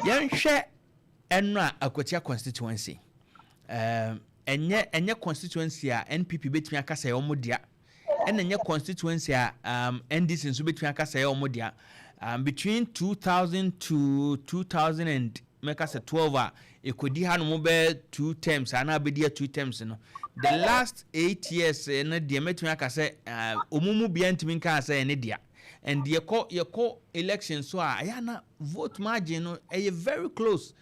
Yan share enra Akwatia constituency. Enye constituency a NPP betumi akasa ye omodia. Enye constituency a NDC nso betumi akasa ye omodia. Between 2000 to 2000 and make us a 12 ekodi hanu be 2 terms ana bedia 2 terms no. The last 8 years na de metumi akasa omumu bia ntimi nka asa ene dia. And ye call election so ayana vote margin no very close.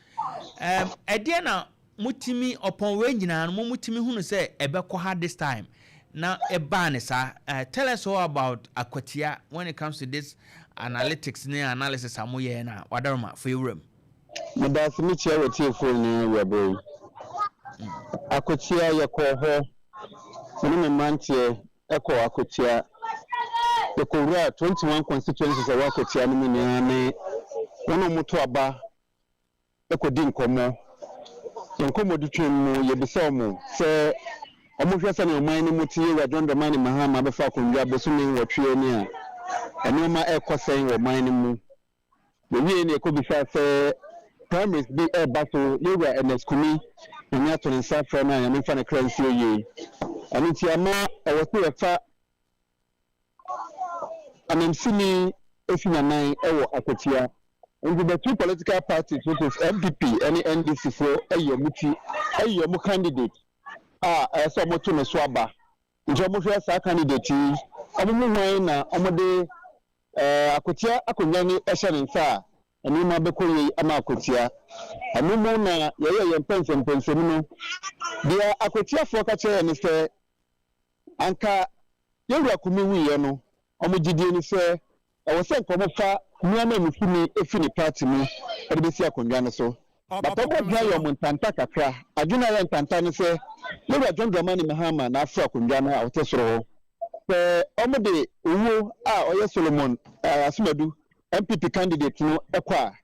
Ediana mutimi upon range na mutimi hunu say ebekọ hard this time. Now ebanisa tell us all about Akwatia when it comes to this analytics ne analysis amoye na wadarma for your room. That's me chair with you for your boy. Akwatia yako ho. Mimi mantie eko Akwatia. Yako 21 constituencies of Akwatia ni mimi ono mutu aba eko di nkomo. Nkomo ditwe mu yebisa mu se omuhwesa ne oman ni mutie wa John Dramani Mahama abefa konwa besumi wotwe ni a enoma ekosen wo man ni mu we ni ekobisa se primaries be baso lewa ns Kumi nya to nsa fra na ya mefa ne currency ye ani ti ama ewo efa anamsini efina nan ewo Akwatia. And the two political parties, which is MPP and NDC for a yomu candidate, so much to Swaba. Jomufa candidate, Amuna, Amade, Akwatia, Akunyani, Eshan and Sa, and Nima Bekoye, Amakwatia, and Numona, Yaya and Pence and Pensamino. The Akwatia for Kacha and Mr. Anka, Yara Kumi, Yano, Omujidi, say, I was saying, Komofa. Miana mfuni efini party mu edebesi akondwa so bapapa bia yo montanta kakra adwuna ya ntanta ne se lewa John Dramani Mahama na afra akondwa na awotesoro omode owo a oye Solomon Asumadu MPP candidate no ekwa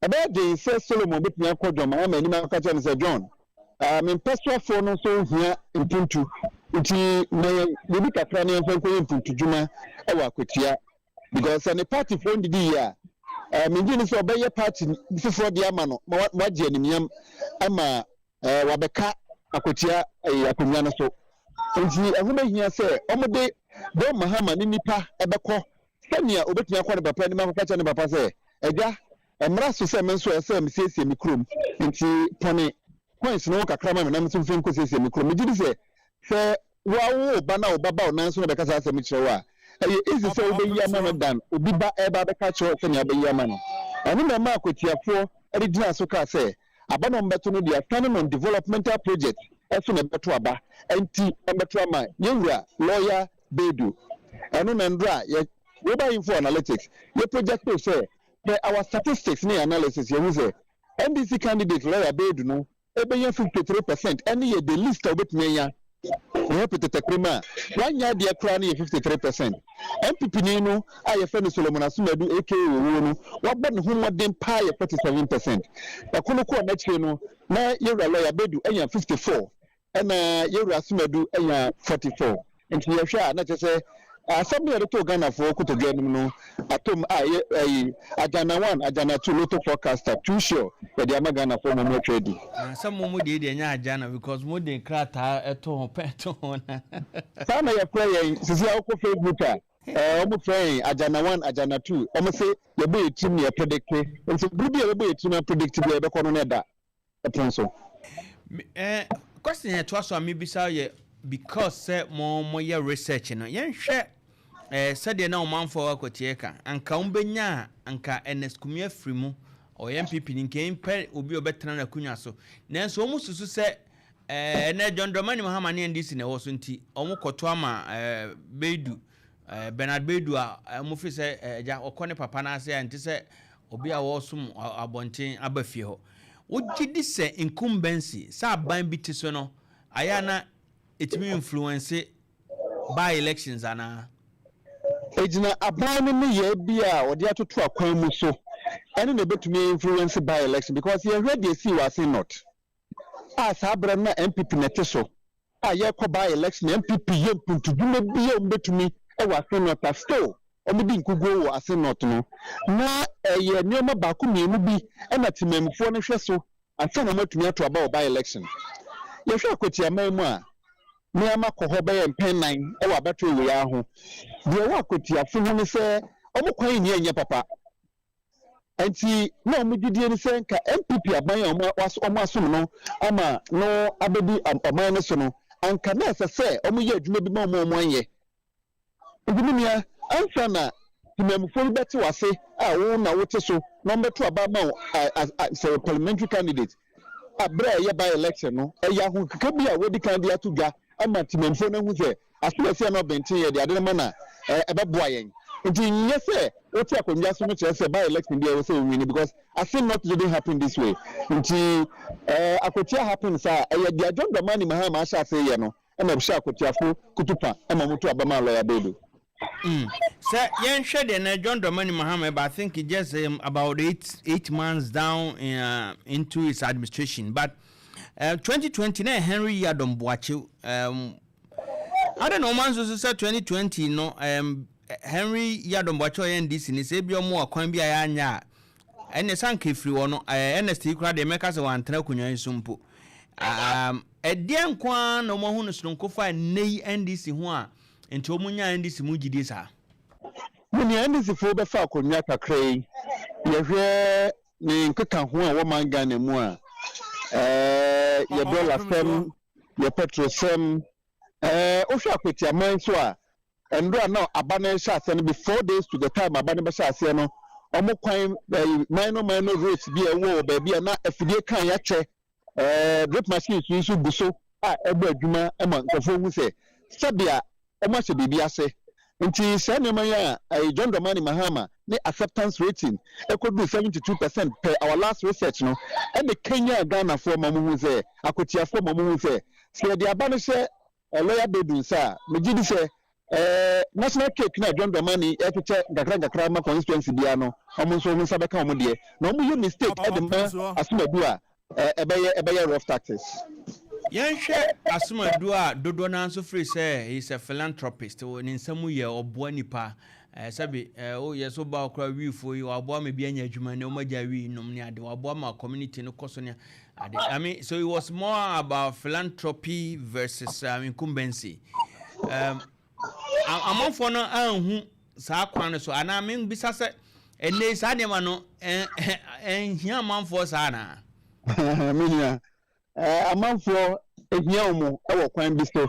abede se Solomon betumi akodwa ma ni ma kacha ne se John me personal for no so hia impuntu nti me bi kakra ne mfa ko impuntu juma ewa Akwatia. Because the party from the year, Minjini so by your party before the Amano, Majianimium, Ama, Wabeka, Akwatia, Akunyana so. And I remember here say, Omode, Don Mahama, Nipa, Ebeko, Sanya, Obetia, Papa, and Papa, and Papa say, Ega, and Rasu Semenso, says, Mikrum, into Pony, points no Kakrama, and I'm something because it's a Mikrum. Did you say, wow, Bana, Baba, Nanso, because I said, Michela. Is the so be Yaman done, Ubiba Eba the catcher of Kenya be Yaman. And in the market here for original Soka say, Abanon Batuno, they are planning on developmental projects as soon as Batuaba, NT Ambatrama, Yura, lawyer, Bedu. And on Andra, we buy info analytics. Your project will say, our statistics near analysis, you say, NDC candidate lawyer Bedu, no, 53%, any year the list of it mayor. We have to take 1 year, dear crowning 53%. MPP Nino, I friend Solomon Asumadu, aka what but whom what then pay 47%. But Kunuko next year, no, now you're a lawyer Bedu, and 54, and you're Asumadu, and 44. And to your share, not to say, somebody a little Ghana for Kutogan, Atom, Ajana 1, Ajana 2, little forecaster, too sure that the Amagana for no trading. Some more did Ajana because more than Krata at home, Peton. Some of your praying, Sisiako Facebook, almost praying Ajana 1, Ajana 2, almost say the way to me a predicted, and so Ruby a way to not predictable the Coronada. Opemsuo. Question here to us, maybe say because more your research, and share. Said na man for Akwatia anka umbenya anka NS Kumi afrimu o MPP nke mpe obi obetena na kunya so nanso omu susu se na John Dramani Mahama ne NDC na wo so nti omu koto ama Bedu Bernard Bedu a mu fi se ja okone papa na ase anti se obi a wo sum abonten abafie ho ugidi se incumbency sa ban bitiso no ayana etimi influence by elections ana Ejina abani ni ye bia odi atoto akwan mu so ene na betumi influence by election because you already see was not as abra na MPP nete so ye ko by election MPP ye puntuduma bia betumi e was not still omudi nkugo wo ase not no na ye nioma ba ku mienu bi e na timamfo no hwe so asa na matumi ato aba by election ye hwe Akwatia man mu a me ama ko ho be ye mpennan e wa batwe we ya ho de wa Akwatia fu ho ne se omo kwan ni enye papa anti na omudidie ni se nka MPP aban omo asom no ama no abedi aman no so no anka na se omo ye adwuma bi ma omo anye ndimia anfa na timamfo beti wase a wo na wote so na mbeto aba ma as parliamentary candidate abra ye by election no ya ho kaka bi a wodi candidate atugwa ama timamfo na hu se asese na benten ye de ade na ebeboa yen nti nyese wote akonja so no se by election dey we say win because I think not didn't happen this way nti Akwatia happens ye dia John Dramani Mahama asha say ye no na bsha Akwatia fo kutupa ama mutu abama lawyer bedo. Sir, Yan Shed and John Dramani Mahama, but I think he just about 8 months down into his administration. But 2029 Henry Yadom Boachu, I don't know, man, so said 2020, no, Henry Yadom Boachu NDC, and it's a bit more Quambia Anya, and the Sanke free one, NST crowd, the makers of Antracunia Sumpo. A dear Quan, no more who no cofa, nay NDC one. Enti omunya NDC mugidi sa muni NDC fo be fa akonya kakrai ye hwe ni nkeka ho a wo manga na mu a ye dollar fem ye petrol fem o hwe Akwatia man so a endo na abana sha ase no before days to the time abana be sha ase no omo kwan minor rates bi e wo ba bi na afidie kan ya che drip machines so buso a ebe adwuma e ma nkofo hu se sabia omo se bibi ase nti se nneema ya John Dramani Mahama ne acceptance rating could be 72% per our last research no and the Kenya Ghana for mamu se Akwatia for mamu se se de aba no se lawyer bedun sa me gidi se national cake na John Dramani epiche gakra ma constituency bia no omo so hu sabeka omo de na omo you mistake e de ma asumadu a ebeye rough taxes. Yanshe Asumadu a dodo na nso free say he's a philanthropist in nsamu ye oboa nipa sabi o ye so ba okra wi fo yi oboa me bia nya adwuma ne o maja wi nom ne ade oboa ma community no koso ne ade I mean so it was more about philanthropy versus incumbency amonfo no anhu saa kwan so ana me bisa se ene saa de ma no hia amonfo saa na minya amanfo ehia omo e wo kwan bi so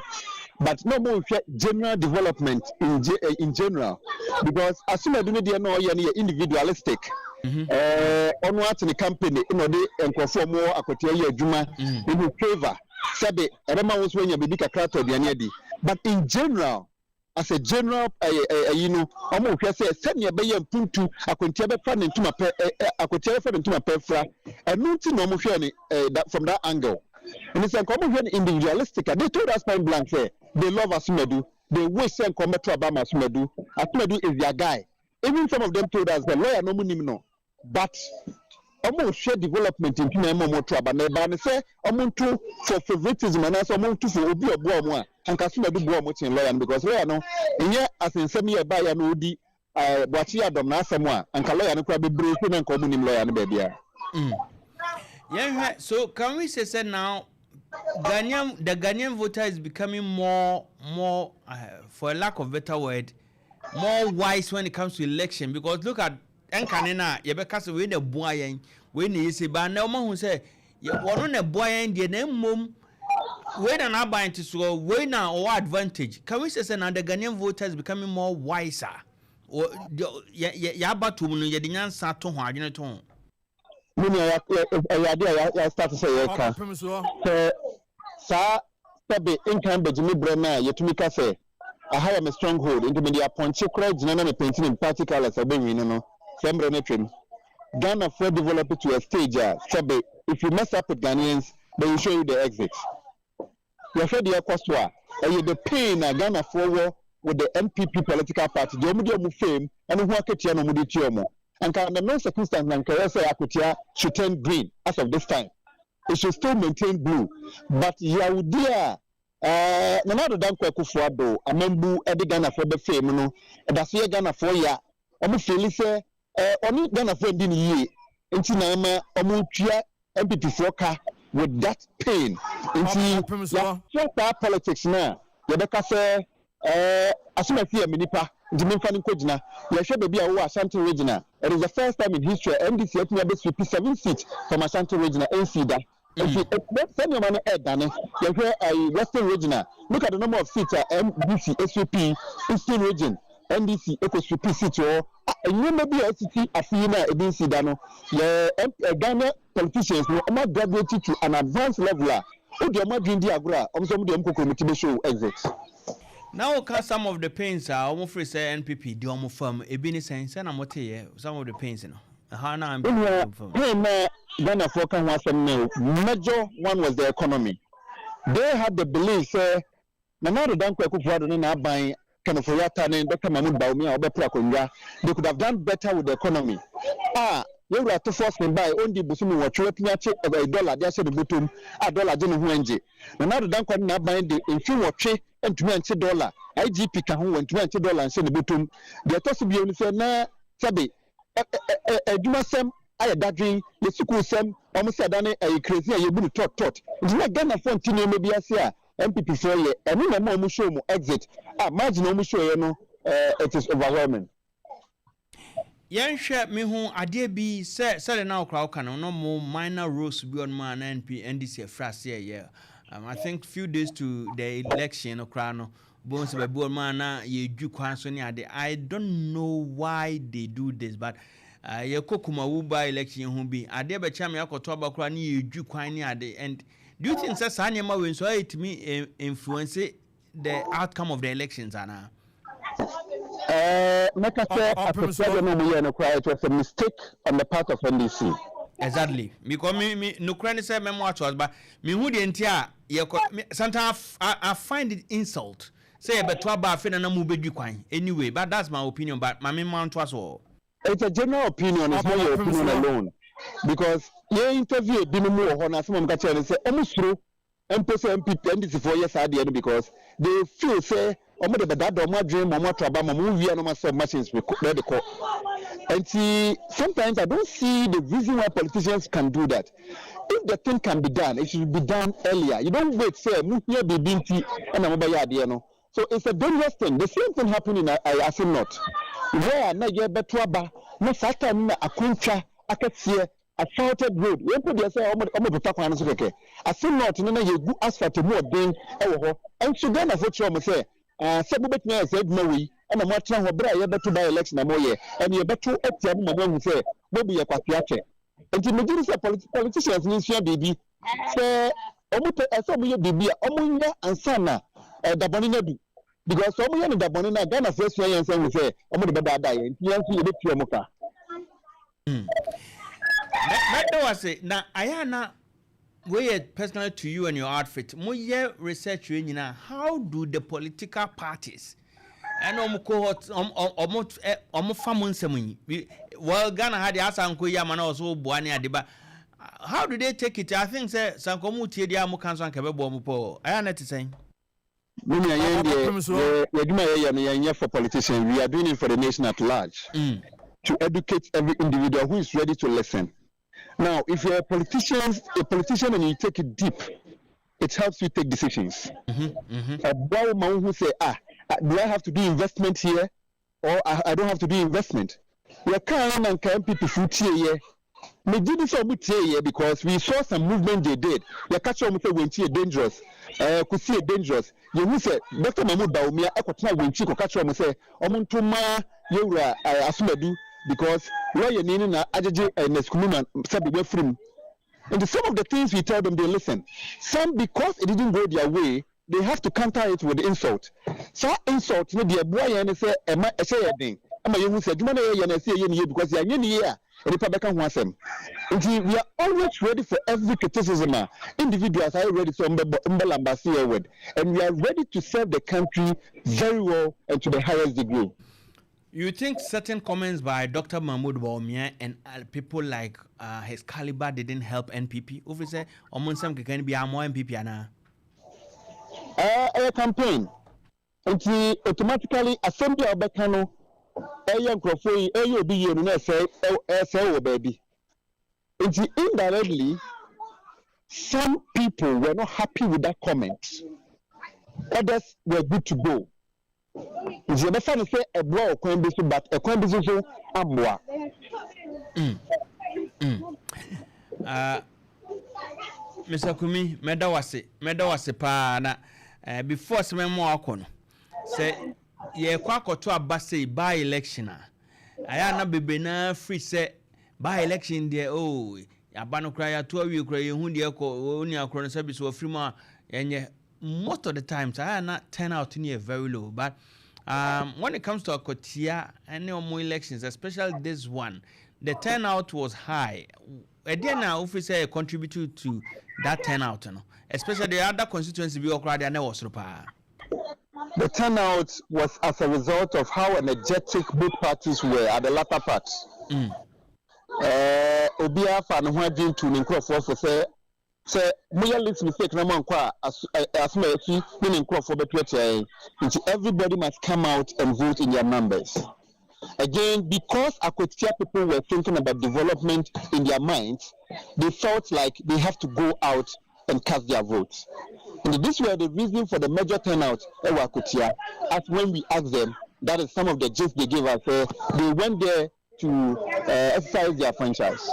but no more general development in general because Asumadu ne de no ye ne individualistic ono atene company no de enkofo mo Akwatia ye adwuma in favor sabe erema wo so nya bibi kakra to de ane adi but in general as a general you know omo hwe say sene be ye mpuntu Akwatia be fa ne ntuma pe Akwatia be fa ne ntuma pe fra enu nti no mo hwe ne from that angle. And it's a common individualistic. They told us point blank say they love Asumadu. They wish and come to Obama Asumadu. Asumadu is their guy. Even some of them told us the lawyer no money no. But almost share development in Pina Momo to Abana. And say almost to for favoritism and also almost to for Obi Obuamwa and Asumadu Buamuch in lawyer because lawyer no. And yet as in semi a buyer no di Wachia Domna Samoa and Kalaya no probably breaking and common lawyer and baby. Yeah, so can we say now the Ghanaian voter is becoming more for a lack of better word, more wise when it comes to election because look at Enkanena, Yebeka we the boy when he say but no man who say you want a boy and the name mum wait an abide to so way now or advantage. Can we say now the Ghanaian voter is becoming more wiser or yabatu ya dinyan sato ho adwene to I start to say sir tabe income bejimi brema yetumika say I have a stronghold into media point chekura jinana me painting in party colors abenwi no sembre ne twem Ghana for develop it to a stage sabe if you mess up with Ghanaians they will show you the exit you show the cost the pain Ghana for with the MPP political party the omu fame and who aketia no mudi tiomo. And under no circumstance, Akwatia should turn green as of this time. It should still maintain blue. But Yahudia, na do dan kwakufu ado amambu e de Ghana for be fame no e da so ye Ghana for ya omo feel say oni Ghana for ndi ni yie nti na ma omo tua MPP for ka with that pain nti ya politics na ye be ka say asuma fi aminipa nti memfa ni kogina ye hwe bebi a wo Ashanti regional. It is the first time in history NDC atumi be sweep 7 seats from Ashanti regional NC da. If you send your money head down, you hear a Western regional. Look at the number of seats at NDC, SVP, Eastern region, NDC, EcoSVP seats. And you may be a city as you know, NDC Dano. The Ghana politicians will not graduate to an advanced level. Who do you imagine the Agra? Some of the committee show exit. Now, some of the pains are almost free say NPP, the almost firm, a business sense, and I'm what some of the pains, you know. Ghana for can was a major one was the economy. They had the belief say na do dan kwaku fuado na ban Kenofoyata and Dr. Mahmoud Baumia Obepra Konga, they could have done better with the economy. You were to force me by only Busumi or Chopinache of $1, they said the bottom, $1 Jenny Huenji. Na do dan kwa ban the in few or $20 IGP can went $20 and send the bottom. The toss be only said na sabi. Jumasem aya dadrin yesuku sem omo se adane crazy ye bu tot ntina Ghana fontine me bia se a MPP for ye eno na mo show mo exit imagine omo show ye no it is overwhelming. Yan hwe me hu ade bi se na okra oka no mo minor roles bi on man NDC frase ye I think few days to the election okra no bonus by Burmana, ye do Kwansoni. I don't know why they do this, but ye Kokuma Wuba election who be. I dare be chamia Kotoba Krani, you do Kwani at the end. Do you think that Sanyama wins so it me influence the outcome of the elections, Anna? It was a mistake on the part of NDC. Exactly. Because me no credit say memoir was, but me who the entire sometimes I find it insult. Say but to about fin and move anyway, but that's my opinion. But my main mount was all. It's a general opinion, it's not your opinion alone. Because you interview Binumu or some catcher and say almost true and person MPP 4 years idea because they feel say the dad or my dream or my trouble movie and my machines ready to call. And see, sometimes I don't see the reason why politicians can do that. If the thing can be done, it should be done earlier. You don't wait, say, move here, be binti, and I'm about. So it's a dangerous thing. The same thing happened in Asin North. Where na ye betwaba, na sata na akuncha, akatsie, asfalted road. We put yourself omo butakwa na sokeke. Asin North na ye gu asphalt more den ewo ho. And so Ghana for sure say, sebu betnya said Maui, and a match ho bra ye betu by election na moye, and ye betu etia mo mo say, bobi ye kwatiache. And the majority of politicians in Sia baby say omo so mo ye bibi omo nya ansana da bonina du because omo ye da bonina Ghana first year and say we say omo de beda da ye yan si ye be pio mo ka that was it na ayana we personally to you and your outfit mo ye research we nyina how do the political parties and cohort famon semu well Ghana had the asanko yamana also boani adeba how do they take it? I think say sankomu tie dia mo kanso anka bebo mo po aya na saying for politicians we are doing it for the nation at large to educate every individual who is ready to listen. Now if you're a politician and you take it deep, it helps you take decisions. Who say do I have to do investment here or I don't have to do investment? We are kind and MPP food here. We did this because we saw some movement they did. We catch on when she dangerous. Could see dangerous. You say Dr. Mahmoud Baumia Akwatia when she could catch on say Omuntuma Yura Asumadu because lawyer Nina Ajaji and Neskuman said we from. And some of the things we tell them they listen. Some because it didn't go their way, they have to counter it with insult. So insult no the boy and say a say a thing. Ama you say Jumana say because you are here. We are always ready for every criticism. Individuals are ready to word, and we are ready to serve the country very well and to the highest degree. You think certain comments by Dr. Mahmoud Baumia and people like his caliber didn't help NPP? Officer, Omonsam can be a more NPP ana. A campaign. And automatically assembly of Becano, a young crofo, a be you know, say, baby. And indirectly, some people were not happy with that comment. Others were good to go. It's never fun to say a blow but a coin business amboa. Mr. Kumi, medawase pa na before some more akono. Say ye kwako to abase by election aya na bebe na free say by election there oh abano kra ya to awie kra ye hu de ko oni akro no service wo free ma yenye most of the times aya na turn out near very low but when it comes to Akwatia and more elections, especially this one, the turnout was high. Again, now officer contributed to that turnout, especially the other constituency we already know. The turnout was as a result of how energetic both parties were at the latter part. Obia fan who had been to Nkwantannanso for say let's mistake na mankwa asma yafi meaning for better. Everybody must come out and vote in their numbers. Again, because Akwatia people were thinking about development in their minds, they felt like they have to go out and cast their votes. And this were the reason for the major turnout at Akwatia. As when we asked them, that is some of the gist they gave us. They went there to exercise their franchise.